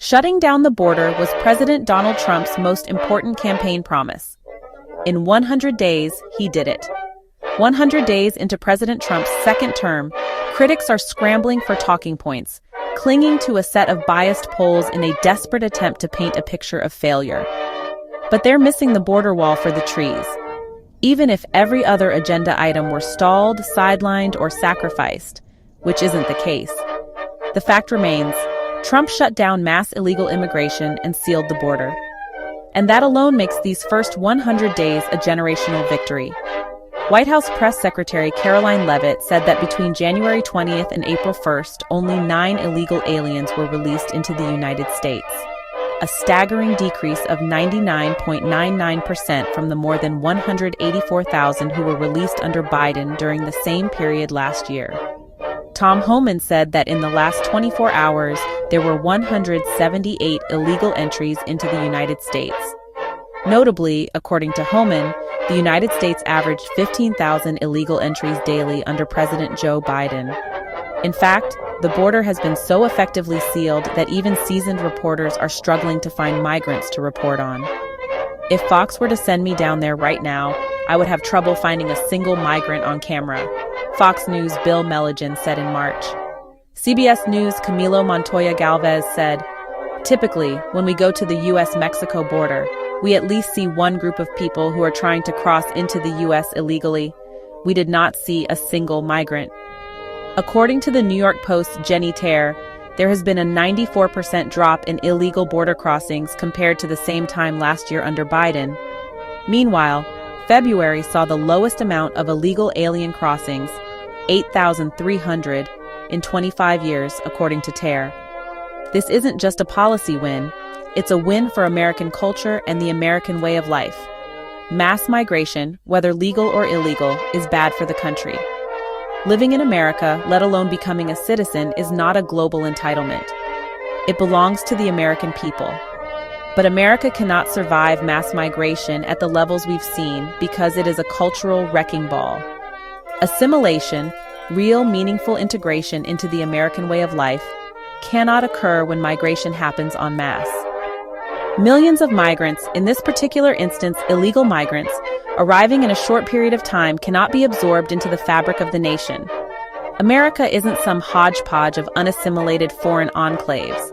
Shutting down the border was President Donald Trump's most important campaign promise. In 100 days, he did it. 100 days into President Trump's second term, critics are scrambling for talking points, clinging to a set of biased polls in a desperate attempt to paint a picture of failure. But they're missing the border wall for the trees. Even if every other agenda item were stalled, sidelined, or sacrificed, which isn't the case, the fact remains, Trump shut down mass illegal immigration and sealed the border. And that alone makes these first 100 days a generational victory. White House Press Secretary Caroline Leavitt said that between January 20th and April 1st, only 9 illegal aliens were released into the United States, a staggering decrease of 99.99% from the more than 184,000 who were released under Biden during the same period last year. Tom Homan said that in the last 24 hours, there were 178 illegal entries into the United States. Notably, according to Homan, the United States averaged 15,000 illegal entries daily under President Joe Biden. In fact, the border has been so effectively sealed that even seasoned reporters are struggling to find migrants to report on. If Fox were to send me down there right now, I would have trouble finding a single migrant on camera, Fox News' Bill Melligan said in March. CBS News' Camilo Montoya Galvez said, "Typically, when we go to the U.S.-Mexico border, we at least see one group of people who are trying to cross into the U.S. illegally. We did not see a single migrant." According to the New York Post's Jenny Tare, there has been a 94% drop in illegal border crossings compared to the same time last year under Biden. Meanwhile, February saw the lowest amount of illegal alien crossings, 8,300, in 25 years, according to Tare. This isn't just a policy win, it's a win for American culture and the American way of life. Mass migration, whether legal or illegal, is bad for the country. Living in America, let alone becoming a citizen, is not a global entitlement. It belongs to the American people. But America cannot survive mass migration at the levels we've seen because it is a cultural wrecking ball. Assimilation, real meaningful integration into the American way of life, cannot occur when migration happens en masse. Millions of migrants, in this particular instance illegal migrants, arriving in a short period of time cannot be absorbed into the fabric of the nation. America isn't some hodgepodge of unassimilated foreign enclaves.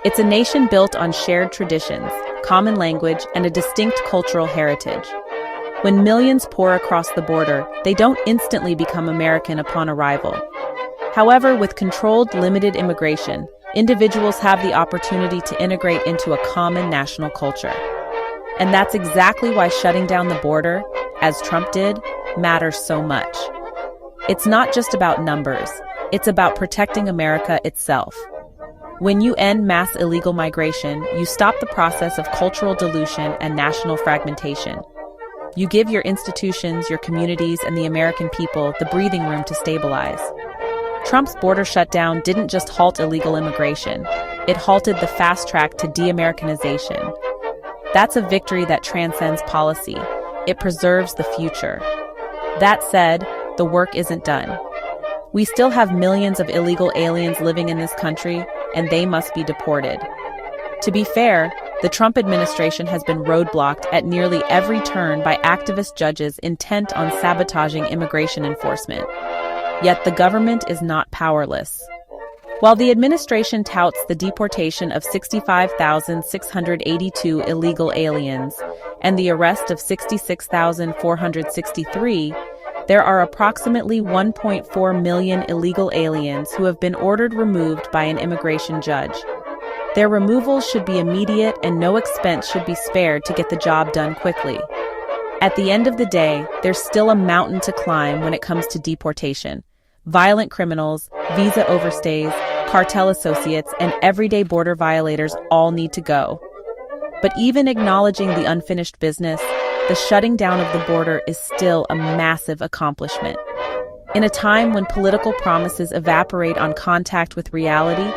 It's a nation built on shared traditions, common language, and a distinct cultural heritage. When millions pour across the border, they don't instantly become American upon arrival. However, with controlled, limited immigration, individuals have the opportunity to integrate into a common national culture. And that's exactly why shutting down the border, as Trump did, matters so much. It's not just about numbers, it's about protecting America itself. When you end mass illegal migration, you stop the process of cultural dilution and national fragmentation. You give your institutions, your communities, and the American people the breathing room to stabilize. Trump's border shutdown didn't just halt illegal immigration, it halted the fast track to de-Americanization. That's a victory that transcends policy. It preserves the future. That said, the work isn't done. We still have millions of illegal aliens living in this country, and they must be deported. To be fair, the Trump administration has been roadblocked at nearly every turn by activist judges intent on sabotaging immigration enforcement. Yet the government is not powerless. While the administration touts the deportation of 65,682 illegal aliens and the arrest of 66,463, there are approximately 1.4 million illegal aliens who have been ordered removed by an immigration judge. Their removals should be immediate and no expense should be spared to get the job done quickly. At the end of the day, there's still a mountain to climb when it comes to deportation. Violent criminals, visa overstays, cartel associates, and everyday border violators all need to go. But even acknowledging the unfinished business, the shutting down of the border is still a massive accomplishment. In a time when political promises evaporate on contact with reality,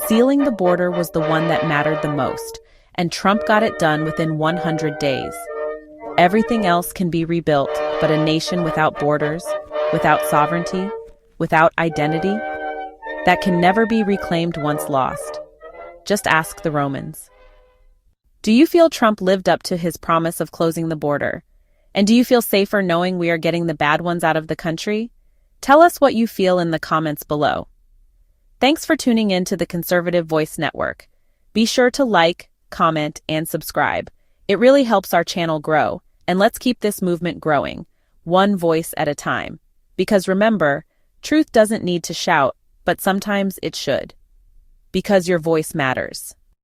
sealing the border was the one that mattered the most, and Trump got it done within 100 days. Everything else can be rebuilt, but a nation without borders, without sovereignty, without identity, that can never be reclaimed once lost. Just ask the Romans. Do you feel Trump lived up to his promise of closing the border? And do you feel safer knowing we are getting the bad ones out of the country? Tell us what you feel in the comments below. Thanks for tuning in to the Conservative Voice Network. Be sure to like, comment, and subscribe. It really helps our channel grow, and let's keep this movement growing, one voice at a time. Because remember, truth doesn't need to shout, but sometimes it should. Because your voice matters.